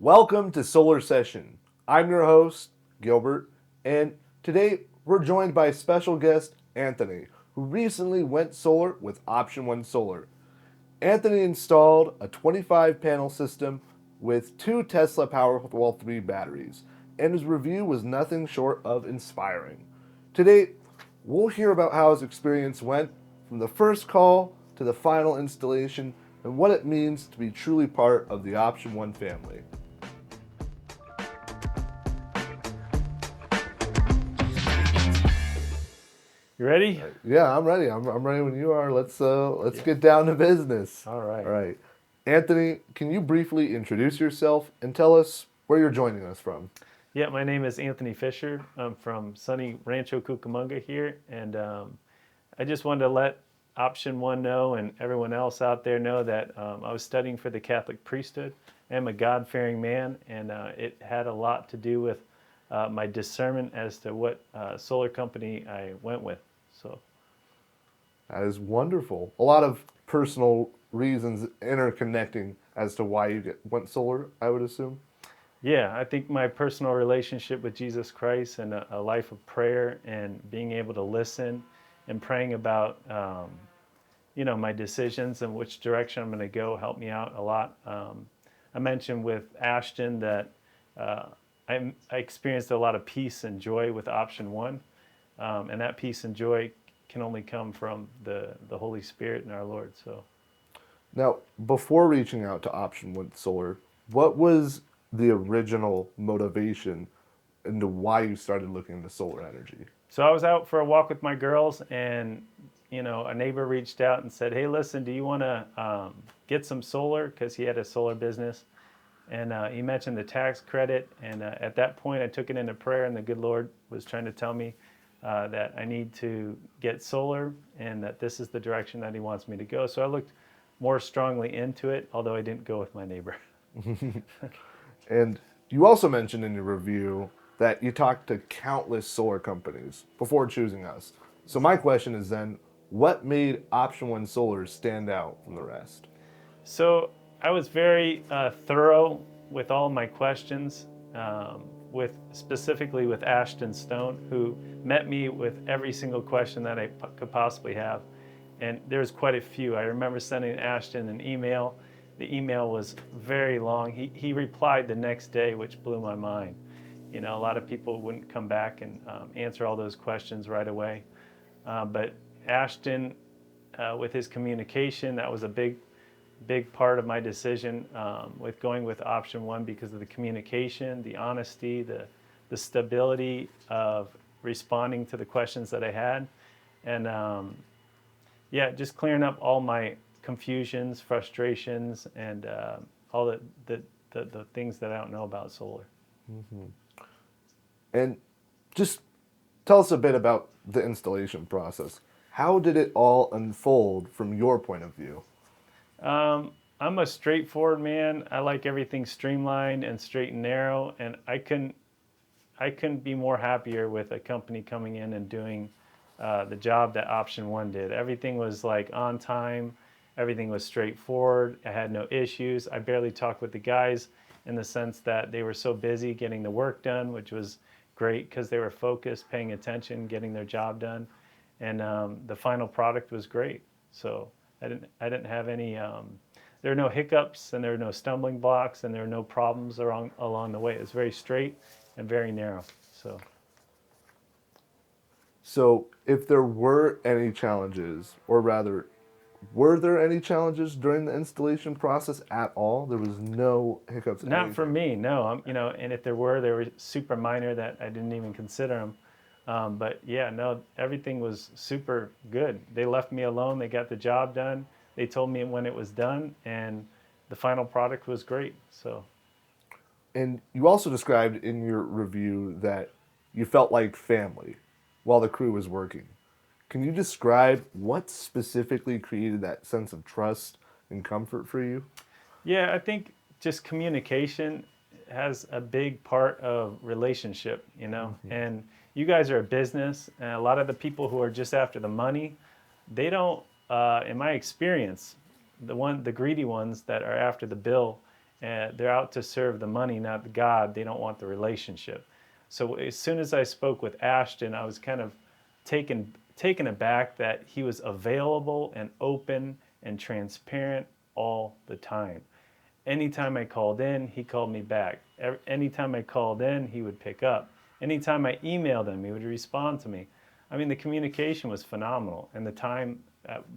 Welcome to Solar Session. I'm your host, Gilbert, and today we're joined by special guest Anthony, who recently went solar with OptionOneSolar. Anthony installed a 25 panel system with two Tesla Powerwall 3 batteries, and his review was nothing short of inspiring. Today, we'll hear about how his experience went from the first call to the final installation and what it means to be truly part of the Option One family. You ready? Yeah, I'm ready. I'm ready when you are. Let's get down to business. All right. All right. Anthony, can you briefly introduce yourself and tell us where you're joining us from? Yeah, my name is Anthony Fischer. I'm from sunny Rancho Cucamonga here, and I just wanted to let Option One know and everyone else out there know that I was studying for the Catholic priesthood. I'm a God-fearing man, and it had a lot to do with my discernment as to what solar company I went with. So That is wonderful. A lot of personal reasons interconnecting as to why you went solar, I would assume. yeah, I think my personal relationship with Jesus Christ and a life of prayer and being able to listen and praying about my decisions and which direction I'm going to go helped me out a lot. I mentioned with Ashton that I experienced a lot of peace and joy with Option One, and that peace and joy can only come from the Holy Spirit and our Lord. So, Now, before reaching out to Option One Solar, what was the original motivation into why you started looking into solar energy? so I was out for a walk with my girls, and a neighbor reached out and said, "Hey, listen, do you want to get some solar?" Because he had a solar business. And he mentioned the tax credit, and at that point, I took it into prayer, and the good Lord was trying to tell me that I need to get solar, and that this is the direction that He wants me to go. So I looked more strongly into it, although I didn't go with my neighbor. And you also mentioned in your review that you talked to countless solar companies before choosing us. So my question is then, what made Option One Solar stand out from the rest? So I was very thorough with all my questions, specifically with Ashton Stone, who met me with every single question that I could possibly have. And there's quite a few. I remember sending Ashton an email. The email was very long. He replied the next day, which blew my mind. A lot of people wouldn't come back and answer all those questions right away. But Ashton, with his communication, that was a big part of my decision with going with Option One because of the communication, the honesty, the stability of responding to the questions that I had, and just clearing up all my confusions, frustrations, and all the things that I don't know about solar. And just tell us a bit about the installation process. How did it all unfold from your point of view? I'm a straightforward man. I like everything streamlined and straight and narrow, and I couldn't be more happier with a company coming in and doing the job that Option One did. Everything was like on time. Everything was straightforward. I had no issues. I barely talked with the guys in the sense that they were so busy getting the work done, which was great because they were focused, paying attention, getting their job done, and the final product was great. So I didn't have any. There were no hiccups, and there were no stumbling blocks, and there were no problems along the way. It was very straight and very narrow. So, if there were any challenges, or rather, were there any challenges during the installation process at all? There was no hiccups. Not for Anything. me, no. And if there were, they were super minor that I didn't even consider them. But yeah, no, everything was super good. They left me alone. They got the job done. They told me when it was done, and the final product was great. So, And you also described in your review that you felt like family while the crew was working. Can you describe what specifically created that sense of trust and comfort for you? yeah, I think just communication has a big part of relationship, and you guys are a business, and a lot of the people who are just after the money, they don't, in my experience, the greedy ones that are after the bill they're out to serve the money, not the God. They don't want the relationship. So as soon as I spoke with Ashton, I was kind of taken aback that he was available and open and transparent all the time. Anytime I called in, he called me back. Anytime I called in, he would pick up. Anytime I emailed him, he would respond to me. I mean, the communication was phenomenal, and the time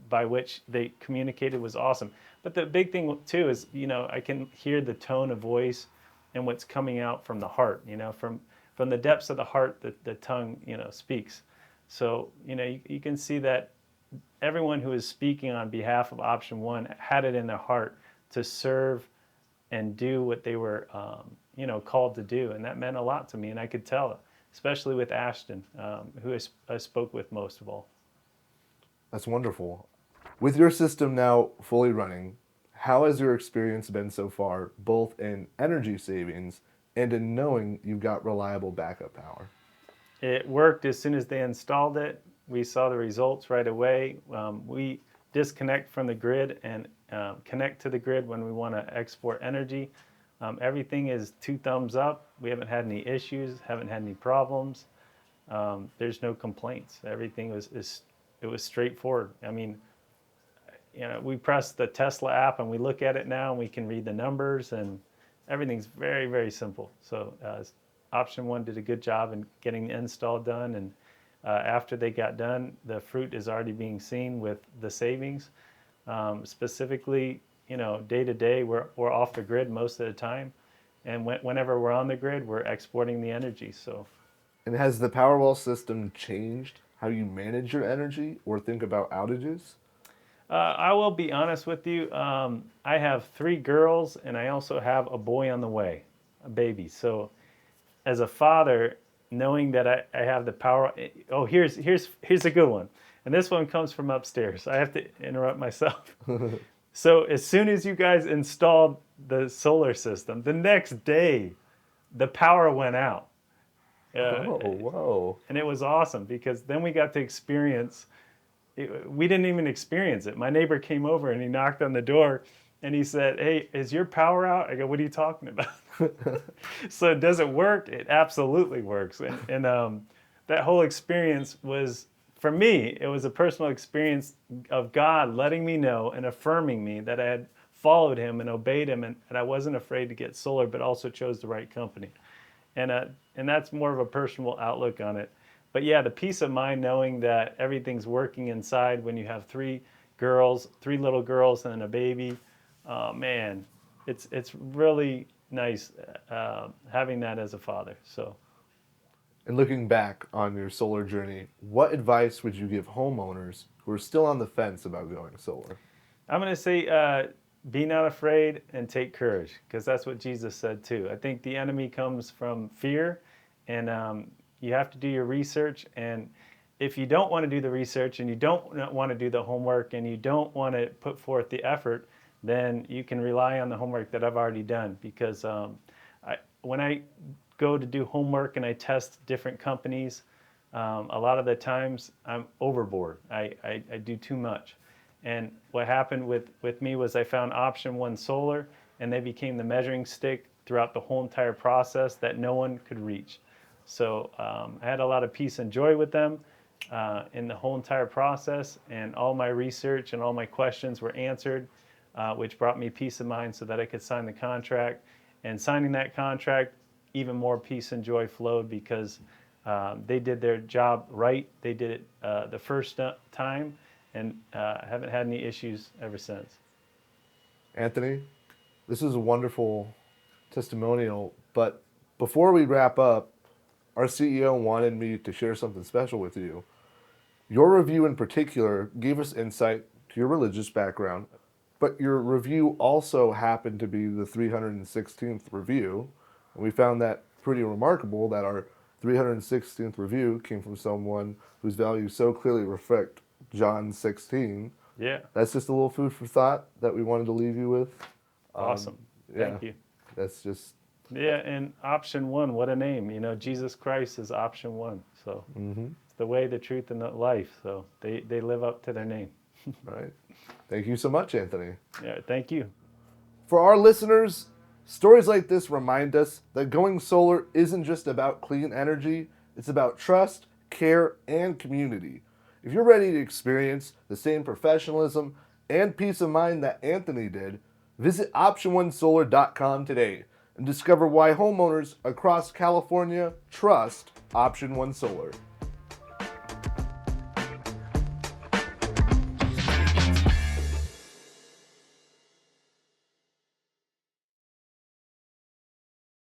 by which they communicated was awesome. But the big thing too is, I can hear the tone of voice and what's coming out from the heart. From the depths of the heart, the tongue, speaks. So, you can see that everyone who is speaking on behalf of Option One had it in their heart to serve and do what they were, called to do. And that meant a lot to me. And I could tell, especially with Ashton, who I spoke with most of all. That's wonderful. With your system now fully running, how has your experience been so far, both in energy savings and in knowing you've got reliable backup power? It worked as soon as they installed it. We saw the results right away. We disconnect from the grid and connect to the grid when we want to export energy. Everything is 2 thumbs up. We haven't had any issues, haven't had any problems. There's no complaints. Everything was straightforward. I mean, we press the Tesla app and we look at it now and we can read the numbers, and everything's very, very simple. So Option One did a good job in getting the install done, and after they got done, the fruit is already being seen with the savings. Specifically, day to day, we're off the grid most of the time, and whenever we're on the grid, we're exporting the energy. So, And has the Powerwall system changed how you manage your energy or think about outages? I will be honest with you. I have 3 girls, and I also have a boy on the way, a baby. So, as a father, knowing that I have the power. Oh, here's a good one, and this one comes from upstairs. I have to interrupt myself. So as soon as you guys installed the solar system, the next day, the power went out. Oh, whoa. And it was awesome because then we got to experience. We didn't even experience it. My neighbor came over and he knocked on the door and he said, "Hey, is your power out?" I go, "What are you talking about?" So does it work? It absolutely works. And that whole experience was, for me, it was a personal experience of God letting me know and affirming me that I had followed him and obeyed him, and I wasn't afraid to get solar, but also chose the right company. And that's more of a personal outlook on it. But yeah, the peace of mind knowing that everything's working inside when you have 3 little girls and a baby, man, it's really nice having that as a father. So. And looking back on your solar journey, what advice would you give homeowners who are still on the fence about going solar? I'm going to say be not afraid and take courage, because that's what Jesus said too. I think the enemy comes from fear, and you have to do your research. And if you don't want to do the research and you don't want to do the homework and you don't want to put forth the effort, then you can rely on the homework that I've already done. Because when I go to do homework and I test different companies, a lot of the times I'm overboard. I do too much. And what happened with me was I found OptionOneSolar, and they became the measuring stick throughout the whole entire process that no one could reach. So I had a lot of peace and joy with them in the whole entire process, and all my research and all my questions were answered, which brought me peace of mind so that I could sign the contract. And signing that contract, even more peace and joy flowed because they did their job right. They did it the first time, and haven't had any issues ever since. Anthony, this is a wonderful testimonial, but before we wrap up, our CEO wanted me to share something special with you. Your review in particular gave us insight to your religious background, but your review also happened to be the 316th review, and we found that pretty remarkable that our 316th review came from someone whose values so clearly reflect John 16. Yeah. That's just a little food for thought that we wanted to leave you with. Awesome. Thank you. That's just... Yeah, and Option One, what a name. Jesus Christ is Option One. So it's the way, the truth, and the life. So they live up to their name. Right. Thank you so much, Anthony. Yeah, thank you. For our listeners, Stories like this remind us that going solar isn't just about clean energy, it's about trust, care, and community. If you're ready to experience the same professionalism and peace of mind that Anthony did, visit OptionOneSolar.com today and discover why homeowners across California trust Option One Solar.